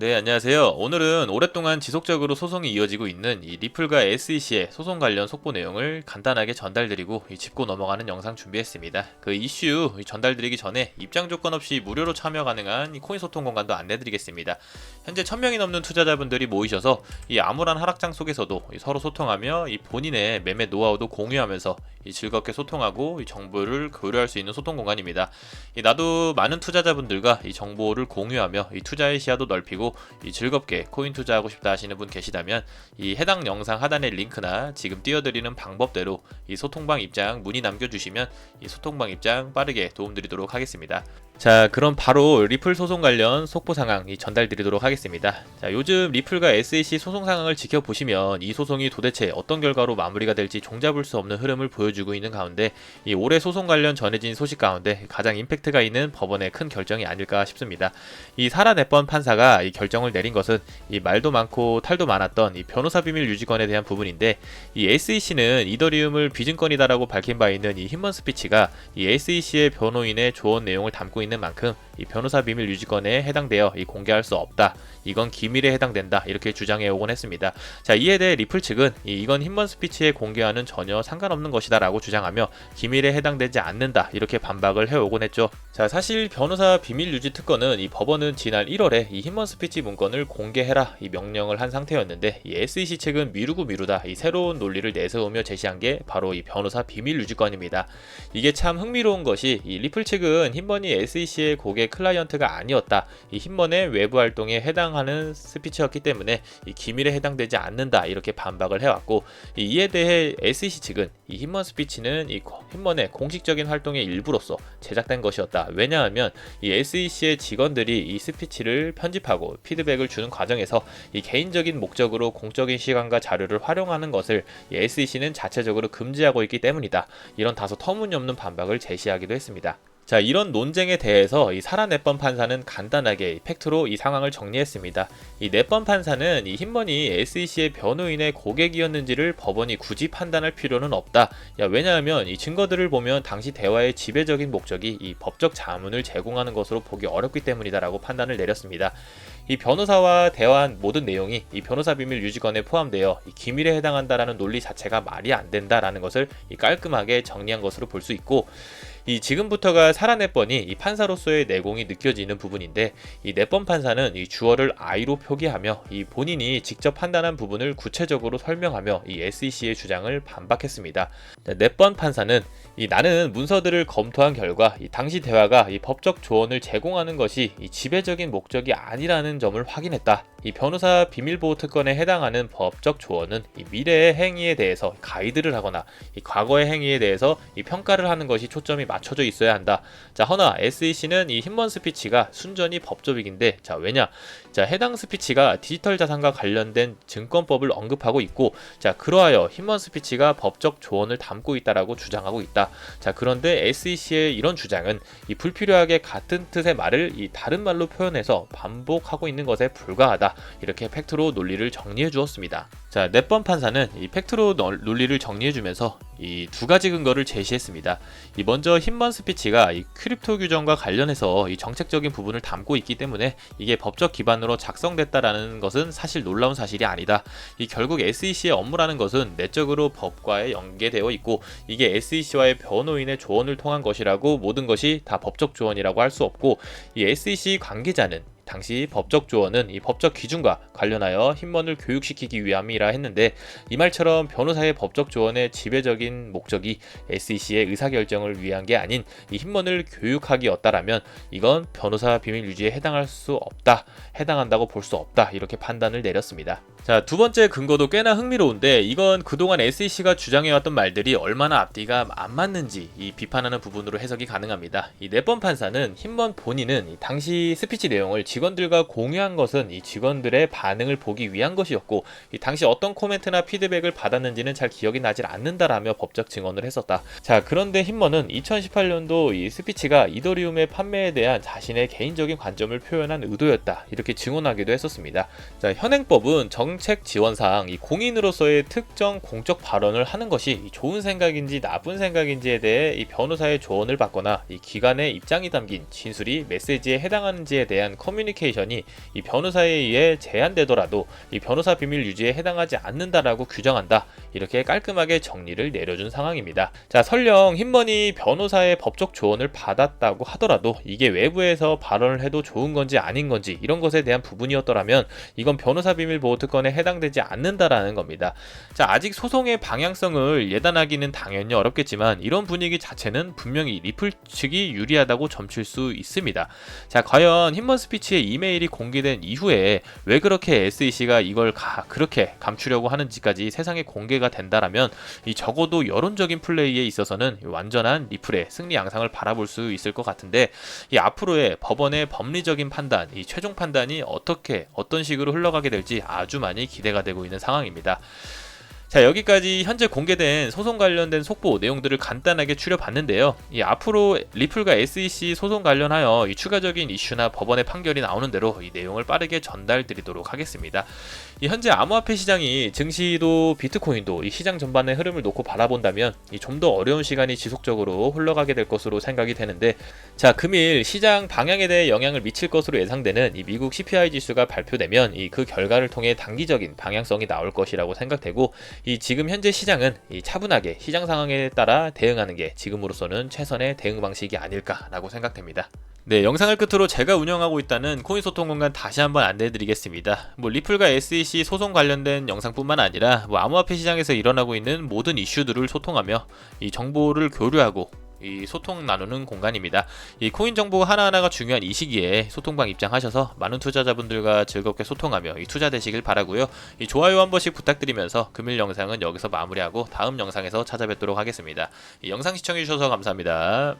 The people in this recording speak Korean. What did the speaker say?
네, 안녕하세요. 오늘은 오랫동안 지속적으로 소송이 이어지고 있는 이 리플과 SEC의 소송 관련 속보 내용을 간단하게 전달드리고 짚고 넘어가는 영상 준비했습니다. 그 이슈 전달드리기 전에 입장 조건 없이 무료로 참여 가능한 이 코인 소통 공간도 안내드리겠습니다. 현재 1000명이 넘는 투자자분들이 모이셔서 이 암울한 하락장 속에서도 서로 소통하며 이 본인의 매매 노하우도 공유하면서 즐겁게 소통하고 이 정보를 교류할 수 있는 소통 공간입니다. 나도 많은 투자자분들과 이 정보를 공유하며 이 투자의 시야도 넓히고 이 즐겁게 코인 투자하고 싶다 하시는 분 계시다면 이 해당 영상 하단의 링크나 지금 띄워드리는 방법대로 이 소통방 입장 문의 남겨주시면 이 소통방 입장 빠르게 도움드리도록 하겠습니다. 자, 그럼 바로 리플 소송 관련 속보 상황 전달드리도록 하겠습니다. 자, 요즘 리플과 SEC 소송 상황을 지켜보시면 이 소송이 도대체 어떤 결과로 마무리가 될지 종잡을 수 없는 흐름을 보여주고 있는 가운데 이 올해 소송 관련 전해진 소식 가운데 가장 임팩트가 있는 법원의 큰 결정이 아닐까 싶습니다. 이 사라 넷번 판사가 이 결정을 내린 것은 이 말도 많고 탈도 많았던 이 변호사 비밀 유지권에 대한 부분인데, 이 SEC는 이더리움을 비증권이다라고 밝힌 바 있는 이 힘먼 스피치가 이 SEC의 변호인의 조언 내용을 담고 있는 만큼 이 변호사 비밀 유지권에 해당되어 이 공개할 수 없다, 이건 기밀에 해당된다, 이렇게 주장해 오곤 했습니다. 자, 이에 대해 리플 측은 이건 힘먼 스피치에 공개와는 전혀 상관없는 것이다 라고 주장하며 기밀에 해당되지 않는다, 이렇게 반박을 해오곤 했죠. 자, 사실 변호사 비밀 유지 특권은 이 법원은 지난 1월에 이 힘먼 스피치 문건을 공개해라 이 명령을 한 상태였는데, 이 SEC 측은 미루다 이 새로운 논리를 내세우며 제시한 게 바로 이 변호사 비밀 유지권입니다. 이게 참 흥미로운 것이 이 리플 측은 힘먼이 SEC의 고객 클라이언트가 아니었다, 이 힘먼의 외부 활동에 해당하는 스피치였기 때문에 이 기밀에 해당되지 않는다, 이렇게 반박을 해왔고, 이에 대해 SEC 측은 이 힘먼 스피치는 이 힘먼의 공식적인 활동의 일부로서 제작된 것이었다. 왜냐하면 이 SEC의 직원들이 이 스피치를 편집하고 피드백을 주는 과정에서 이 개인적인 목적으로 공적인 시간과 자료를 활용하는 것을 이 SEC는 자체적으로 금지하고 있기 때문이다. 이런 다소 터무니없는 반박을 제시하기도 했습니다. 자, 이런 논쟁에 대해서 이 사라 넷번 판사는 간단하게 팩트로 이 상황을 정리했습니다. 이 넷번 판사는 이 힘먼이 SEC의 변호인의 고객이었는지를 법원이 굳이 판단할 필요는 없다. 왜냐하면 이 증거들을 보면 당시 대화의 지배적인 목적이 이 법적 자문을 제공하는 것으로 보기 어렵기 때문이다라고 판단을 내렸습니다. 이 변호사와 대화한 모든 내용이 이 변호사 비밀 유지권에 포함되어 이 기밀에 해당한다라는 논리 자체가 말이 안 된다라는 것을 이 깔끔하게 정리한 것으로 볼 수 있고, 이 지금부터가 사라 넷번이 이 판사로서의 내공이 느껴지는 부분인데, 이 넷번 판사는 이 주어를 I로 표기하며 이 본인이 직접 판단한 부분을 구체적으로 설명하며 이 SEC의 주장을 반박했습니다. 넷번 판사는 이 나는 문서들을 검토한 결과 이 당시 대화가 이 법적 조언을 제공하는 것이 이 지배적인 목적이 아니라는 점을 확인했다. 이 변호사 비밀보호 특권에 해당하는 법적 조언은 이 미래의 행위에 대해서 가이드를 하거나 이 과거의 행위에 대해서 이 평가를 하는 것이 초점이 맞춰져 있어야 한다. 자, 허나 SEC는 이 힘먼 스피치가 순전히 법조빅인데, 자, 왜냐? 자, 해당 스피치가 디지털 자산과 관련된 증권법을 언급하고 있고, 자, 그러하여 힘먼 스피치가 법적 조언을 담고 있다라고 주장하고 있다. 자, 그런데 SEC의 이런 주장은 이 불필요하게 같은 뜻의 말을 이 다른 말로 표현해서 반복하고 있는 것에 불과하다. 이렇게 팩트로 논리를 정리해 주었습니다. 자, 넷번 판사는 이 팩트로 논리를 정리해 주면서 이 두 가지 근거를 제시했습니다. 이 먼저 힘먼 스피치가 이 크립토 규정과 관련해서 이 정책적인 부분을 담고 있기 때문에 이게 법적 기반으로 작성됐다라는 것은 사실 놀라운 사실이 아니다. 이 결국 SEC의 업무라는 것은 내적으로 법과에 연계되어 있고, 이게 SEC와의 변호인의 조언을 통한 것이라고 모든 것이 다 법적 조언이라고 할 수 없고, 이 SEC 관계자는 당시 법적 조언은 이 법적 기준과 관련하여 힘먼을 교육시키기 위함이라 했는데, 이 말처럼 변호사의 법적 조언의 지배적인 목적이 SEC의 의사결정을 위한 게 아닌 이 힘먼을 교육하기였다라면 이건 변호사 비밀 유지에 해당할 수 없다, 해당한다고 볼 수 없다, 이렇게 판단을 내렸습니다. 자, 두 번째 근거도 꽤나 흥미로운데, 이건 그동안 SEC가 주장해왔던 말들이 얼마나 앞뒤가 안 맞는지 이 비판하는 부분으로 해석이 가능합니다. 이 넷번 판사는 힘먼 본인은 이 당시 스피치 내용을 직원들과 공유한 것은 이 직원들의 반응을 보기 위한 것이었고, 이 당시 어떤 코멘트나 피드백을 받았는지는 잘 기억이 나질 않는다라며 법적 증언을 했었다. 자, 그런데 힘먼은 2018년도 이 스피치가 이더리움의 판매에 대한 자신의 개인적인 관점을 표현한 의도였다, 이렇게 증언하기도 했었습니다. 자, 현행법은 정책 지원사항 이 공인으로서의 특정 공적 발언을 하는 것이 좋은 생각인지 나쁜 생각인지에 대해 이 변호사의 조언을 받거나 이 기관의 입장이 담긴 진술이 메시지에 해당하는지에 대한 커뮤니케이션 커뮤니케이션이 이 변호사에 의해 제한되더라도 이 변호사 비밀 유지에 해당하지 않는다라고 규정한다. 이렇게 깔끔하게 정리를 내려준 상황입니다. 자, 설령 흰머니 변호사의 법적 조언을 받았다고 하더라도 이게 외부에서 발언을 해도 좋은 건지 아닌 건지 이런 것에 대한 부분이었더라면 이건 변호사 비밀 보호 특권에 해당되지 않는다라는 겁니다. 자, 아직 소송의 방향성을 예단하기는 당연히 어렵겠지만 이런 분위기 자체는 분명히 리플 측이 유리하다고 점칠 수 있습니다. 자, 과연 흰먼 스피치의 이메일이 공개된 이후에 왜 그렇게 SEC가 이걸 그렇게 감추려고 하는지까지 세상에 공개가 된다라면 이 적어도 여론적인 플레이에 있어서는 완전한 리플의 승리 양상을 바라볼 수 있을 것 같은데 이 앞으로의 법원의 법리적인 판단, 이 최종 판단이 어떤 식으로 흘러가게 될지 아주 많이 기대가 되고 있는 상황입니다. 자, 여기까지 현재 공개된 소송 관련된 속보 내용들을 간단하게 추려봤는데요. 이 앞으로 리플과 SEC 소송 관련하여 이 추가적인 이슈나 법원의 판결이 나오는 대로 이 내용을 빠르게 전달드리도록 하겠습니다. 이 현재 암호화폐 시장이 증시도 비트코인도 이 시장 전반의 흐름을 놓고 바라본다면 좀 더 어려운 시간이 지속적으로 흘러가게 될 것으로 생각이 되는데, 자, 금일 시장 방향에 대해 영향을 미칠 것으로 예상되는 이 미국 CPI 지수가 발표되면 그 결과를 통해 단기적인 방향성이 나올 것이라고 생각되고, 이 지금 현재 시장은 이 차분하게 시장 상황에 따라 대응하는 게 지금으로서는 최선의 대응 방식이 아닐까라고 생각됩니다. 네, 영상을 끝으로 제가 운영하고 있다는 코인 소통 공간 다시 한번 안내해드리겠습니다. 리플과 SEC 소송 관련된 영상뿐만 아니라 암호화폐 시장에서 일어나고 있는 모든 이슈들을 소통하며 이 정보를 교류하고 이 소통 나누는 공간입니다. 이 코인 정보 하나하나가 중요한 이 시기에 소통방 입장하셔서 많은 투자자분들과 즐겁게 소통하며 이 투자 되시길 바라고요. 이 좋아요 한 번씩 부탁드리면서 금일 영상은 여기서 마무리하고 다음 영상에서 찾아뵙도록 하겠습니다. 이 영상 시청해주셔서 감사합니다.